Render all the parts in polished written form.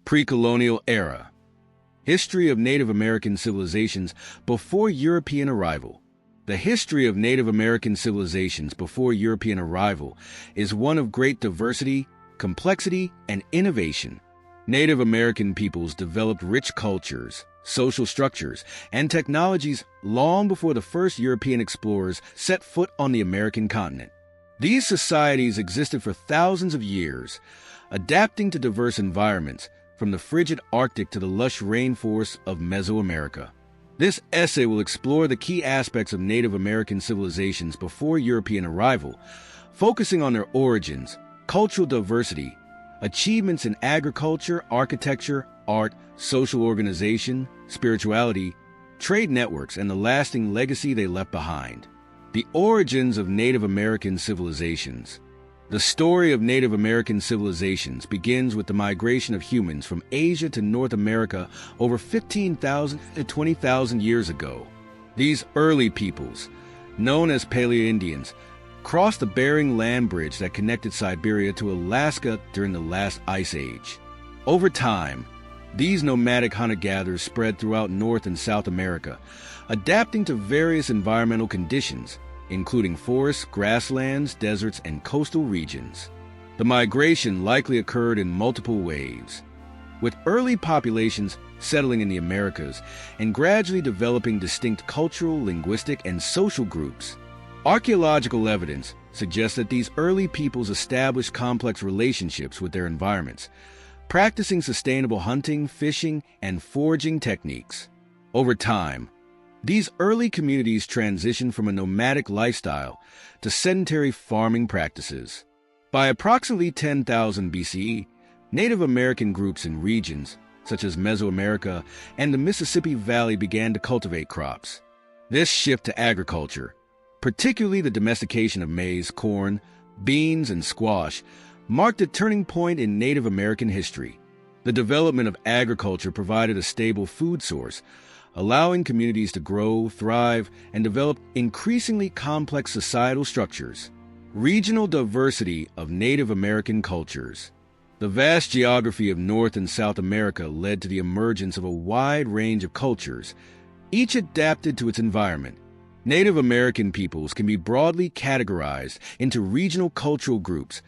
Pre-colonial era. History of Native American civilizations before European arrival. The history of Native American civilizations before European arrival is one of great diversity, complexity, and innovation. Native American peoples developed rich cultures, social structures, and technologies long before the first European explorers set foot on the American continent. These societies existed for thousands of years, adapting to diverse environments, from the frigid Arctic to the lush rainforests of Mesoamerica. This essay will explore the key aspects of Native American civilizations before European arrival, focusing on their origins, cultural diversity, achievements in agriculture, architecture, art, social organization, spirituality, trade networks, and the lasting legacy they left behind. The origins of Native American civilizations. The story of Native American civilizations begins with the migration of humans from Asia to North America over 15,000 to 20,000 years ago. These early peoples, known as Paleo-Indians, crossed the Bering Land Bridge that connected Siberia to Alaska during the last ice age. Over time, these nomadic hunter-gatherers spread throughout North and South America, adapting to various environmental conditions, including forests, grasslands, deserts, and coastal regions. The migration likely occurred in multiple waves, with early populations settling in the Americas and gradually developing distinct cultural, linguistic, and social groups. Archaeological evidence suggests that these early peoples established complex relationships with their environments, practicing sustainable hunting, fishing, and foraging techniques. Over time, these early communities transitioned from a nomadic lifestyle to sedentary farming practices. By approximately 10,000 BCE, Native American groups in regions such as Mesoamerica and the Mississippi Valley began to cultivate crops. This shift to agriculture, particularly the domestication of maize, corn, beans, and squash, marked a turning point in Native American history. The development of agriculture provided a stable food source, allowing communities to grow, thrive, and develop increasingly complex societal structures. Regional diversity of Native American cultures. The vast geography of North and South America led to the emergence of a wide range of cultures, each adapted to its environment. Native American peoples can be broadly categorized into regional cultural groups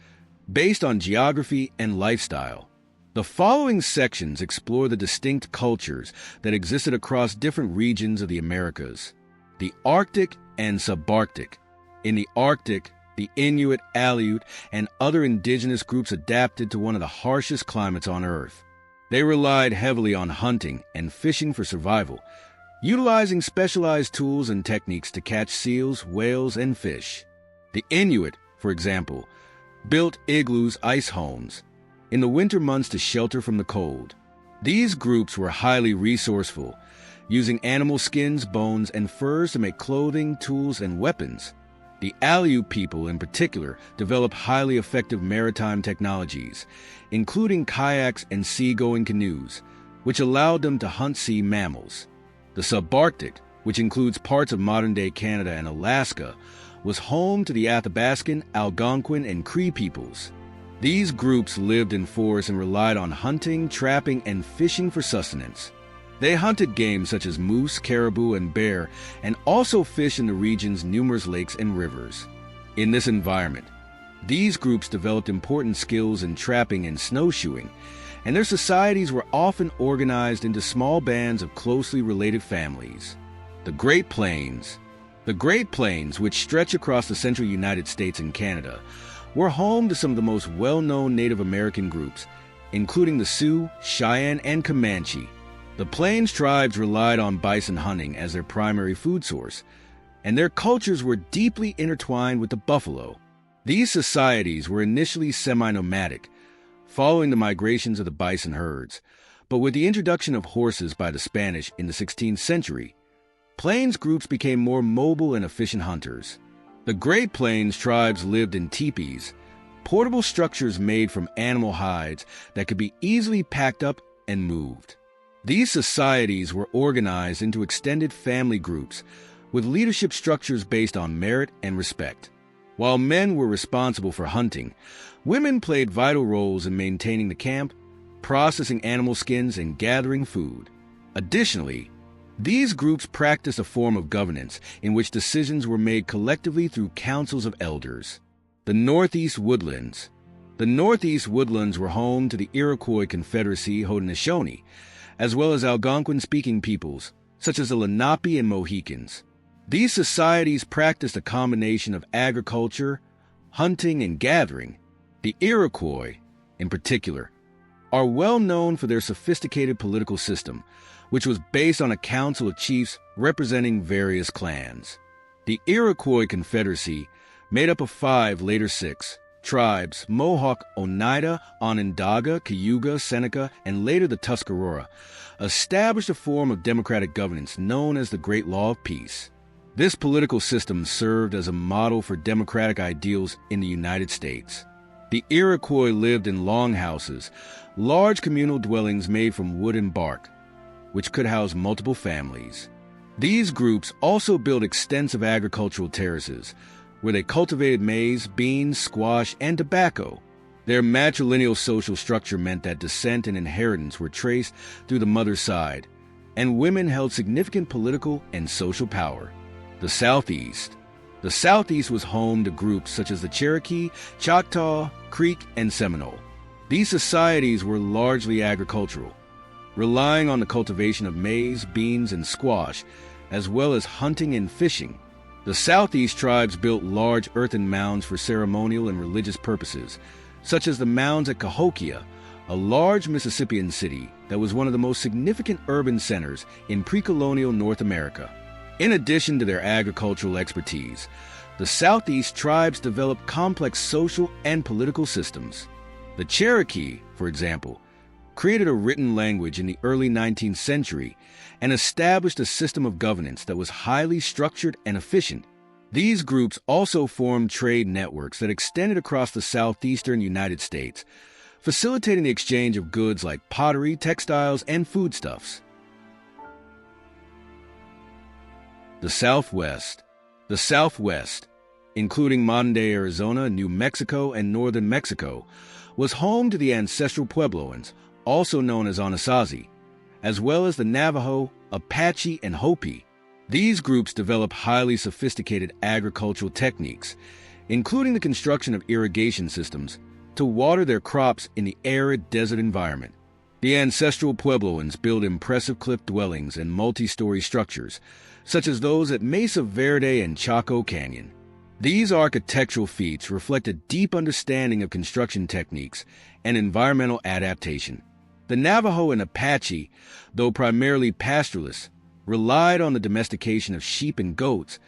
based on geography and lifestyle. The following sections explore the distinct cultures that existed across different regions of the Americas. The Arctic and Subarctic. In the Arctic, the Inuit, Aleut, and other indigenous groups adapted to one of the harshest climates on Earth. They relied heavily on hunting and fishing for survival, utilizing specialized tools and techniques to catch seals, whales, and fish. The Inuit, for example, built igloos, ice homes, in the winter months to shelter from the cold. These groups were highly resourceful, using animal skins, bones, and furs to make clothing, tools, and weapons. The Aleut people in particular developed highly effective maritime technologies, including kayaks and seagoing canoes, which allowed them to hunt sea mammals. The Subarctic, which includes parts of modern-day Canada and Alaska, was home to the Athabascan, Algonquin, and Cree peoples. These groups lived in forests and relied on hunting, trapping, and fishing for sustenance. They hunted game such as moose, caribou, and bear, and also fished in the region's numerous lakes and rivers. In this environment, these groups developed important skills in trapping and snowshoeing, and their societies were often organized into small bands of closely related families. The Great Plains. The Great Plains, which stretch across the central United States and Canada, were home to some of the most well-known Native American groups, including the Sioux, Cheyenne, and Comanche. The Plains tribes relied on bison hunting as their primary food source, and their cultures were deeply intertwined with the buffalo. These societies were initially semi-nomadic, following the migrations of the bison herds, but with the introduction of horses by the Spanish in the 16th century, Plains groups became more mobile and efficient hunters. The Great Plains tribes lived in teepees, portable structures made from animal hides that could be easily packed up and moved. These societies were organized into extended family groups with leadership structures based on merit and respect. While men were responsible for hunting, women played vital roles in maintaining the camp, processing animal skins, and gathering food. Additionally, these groups practiced a form of governance in which decisions were made collectively through councils of elders. The Northeast Woodlands. The Northeast Woodlands were home to the Iroquois Confederacy Haudenosaunee, as well as Algonquin-speaking peoples, such as the Lenape and Mohicans. These societies practiced a combination of agriculture, hunting, and gathering. The Iroquois, in particular, are well known for their sophisticated political system, which was based on a council of chiefs representing various clans. The Iroquois Confederacy, made up of 5, later 6, tribes, Mohawk, Oneida, Onondaga, Cayuga, Seneca, and later the Tuscarora, established a form of democratic governance known as the Great Law of Peace. This political system served as a model for democratic ideals in the United States. The Iroquois lived in longhouses, large communal dwellings made from wood and bark, which could house multiple families. These groups also built extensive agricultural terraces, where they cultivated maize, beans, squash, and tobacco. Their matrilineal social structure meant that descent and inheritance were traced through the mother's side, and women held significant political and social power. The Southeast. The Southeast was home to groups such as the Cherokee, Choctaw, Creek, and Seminole. These societies were largely agricultural, relying on the cultivation of maize, beans, and squash, as well as hunting and fishing. The Southeast tribes built large earthen mounds for ceremonial and religious purposes, such as the mounds at Cahokia, a large Mississippian city that was one of the most significant urban centers in pre-colonial North America. In addition to their agricultural expertise, the Southeast tribes developed complex social and political systems. The Cherokee, for example, created a written language in the early 19th century and established a system of governance that was highly structured and efficient. These groups also formed trade networks that extended across the southeastern United States, facilitating the exchange of goods like pottery, textiles, and foodstuffs. The Southwest. The Southwest, including modern-day Arizona, New Mexico, and northern Mexico, was home to the ancestral Puebloans, also known as Anasazi, as well as the Navajo, Apache, and Hopi. These groups developed highly sophisticated agricultural techniques, including the construction of irrigation systems, to water their crops in the arid desert environment. The ancestral Puebloans built impressive cliff dwellings and multi-story structures, such as those at Mesa Verde and Chaco Canyon. These architectural feats reflect a deep understanding of construction techniques and environmental adaptation. The Navajo and Apache, though primarily pastoralists, relied on the domestication of sheep and goats,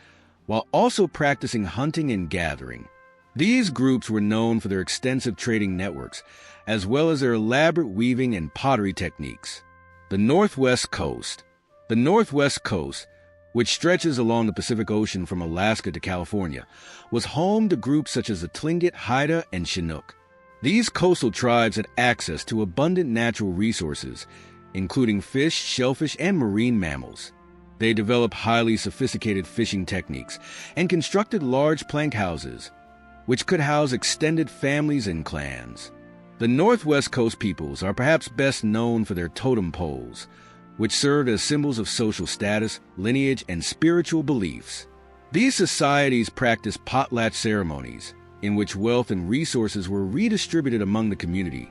while also practicing hunting and gathering. These groups were known for their extensive trading networks, as well as their elaborate weaving and pottery techniques. The Northwest Coast. The Northwest Coast, which stretches along the Pacific Ocean from Alaska to California, was home to groups such as the Tlingit, Haida, and Chinook. These coastal tribes had access to abundant natural resources, including fish, shellfish, and marine mammals. They developed highly sophisticated fishing techniques and constructed large plank houses, which could house extended families and clans. The Northwest Coast peoples are perhaps best known for their totem poles, which served as symbols of social status, lineage, and spiritual beliefs. These societies practiced potlatch ceremonies, in which wealth and resources were redistributed among the community,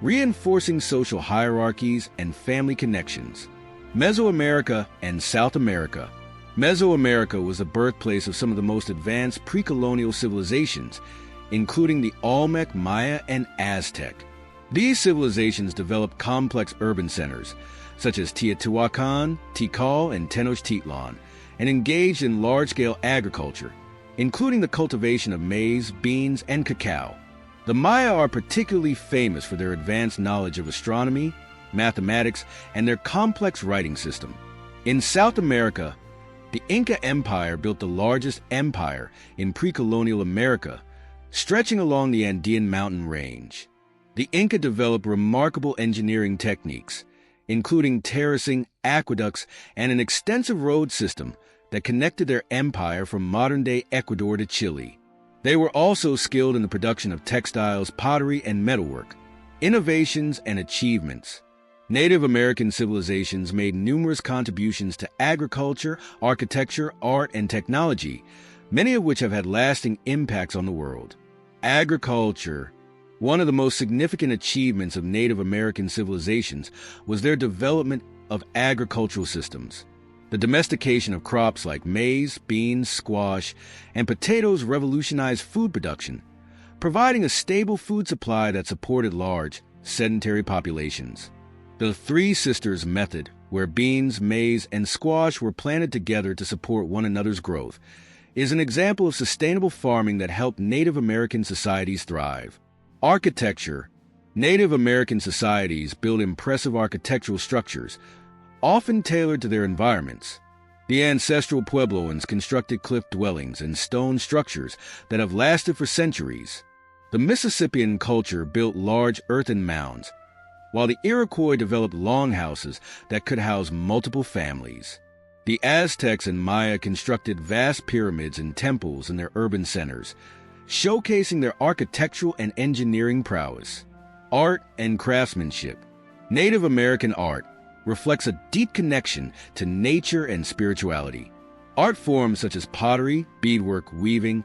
reinforcing social hierarchies and family connections. Mesoamerica and South America. Mesoamerica was the birthplace of some of the most advanced pre-colonial civilizations, including the Olmec, Maya, and Aztec. These civilizations developed complex urban centers, such as Teotihuacan, Tikal, and Tenochtitlan, and engaged in large-scale agriculture, including the cultivation of maize, beans, and cacao. The Maya are particularly famous for their advanced knowledge of astronomy, mathematics, and their complex writing system. In South America, the Inca Empire built the largest empire in pre-colonial America, stretching along the Andean mountain range. The Inca developed remarkable engineering techniques, including terracing, aqueducts, and an extensive road system that connected their empire from modern-day Ecuador to Chile. They were also skilled in the production of textiles, pottery, and metalwork. Innovations and achievements. Native American civilizations made numerous contributions to agriculture, architecture, art, and technology, many of which have had lasting impacts on the world. Agriculture. One of the most significant achievements of Native American civilizations was their development of agricultural systems. The domestication of crops like maize, beans, squash, and potatoes revolutionized food production, providing a stable food supply that supported large, sedentary populations. The Three Sisters method, where beans, maize, and squash were planted together to support one another's growth, is an example of sustainable farming that helped Native American societies thrive. Architecture. Native American societies built impressive architectural structures, often tailored to their environments. The ancestral Puebloans constructed cliff dwellings and stone structures that have lasted for centuries. The Mississippian culture built large earthen mounds, while the Iroquois developed longhouses that could house multiple families. The Aztecs and Maya constructed vast pyramids and temples in their urban centers, showcasing their architectural and engineering prowess. Art and craftsmanship. Native American art reflects a deep connection to nature and spirituality. Art forms such as pottery, beadwork, weaving,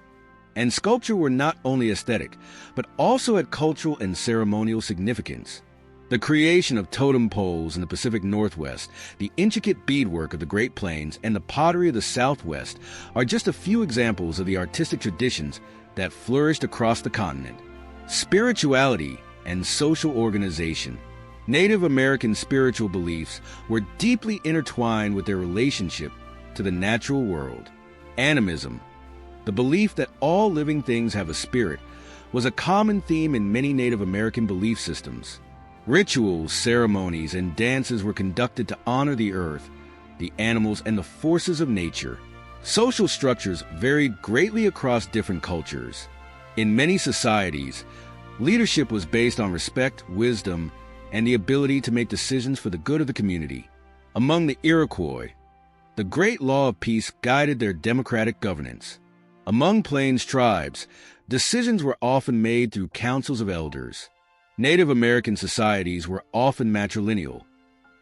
and sculpture were not only aesthetic, but also had cultural and ceremonial significance. The creation of totem poles in the Pacific Northwest, the intricate beadwork of the Great Plains, and the pottery of the Southwest are just a few examples of the artistic traditions that flourished across the continent. Spirituality and social organization. Native American spiritual beliefs were deeply intertwined with their relationship to the natural world. Animism, the belief that all living things have a spirit, was a common theme in many Native American belief systems. Rituals, ceremonies, and dances were conducted to honor the earth, the animals, and the forces of nature. Social structures varied greatly across different cultures. In many societies, leadership was based on respect, wisdom, and the ability to make decisions for the good of the community. Among the Iroquois, the Great Law of Peace guided their democratic governance. Among Plains tribes, decisions were often made through councils of elders. Native American societies were often matrilineal,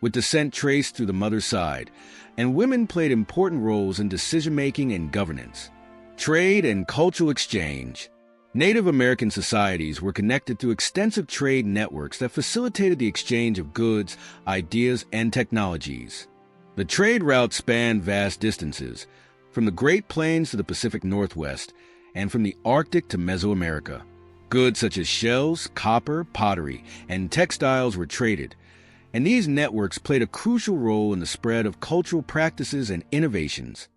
with descent traced through the mother's side, and women played important roles in decision-making and governance. Trade and cultural exchange. Native American societies were connected through extensive trade networks that facilitated the exchange of goods, ideas, and technologies. The trade routes spanned vast distances, from the Great Plains to the Pacific Northwest, and from the Arctic to Mesoamerica. Goods such as shells, copper, pottery, and textiles were traded, and these networks played a crucial role in the spread of cultural practices and innovations.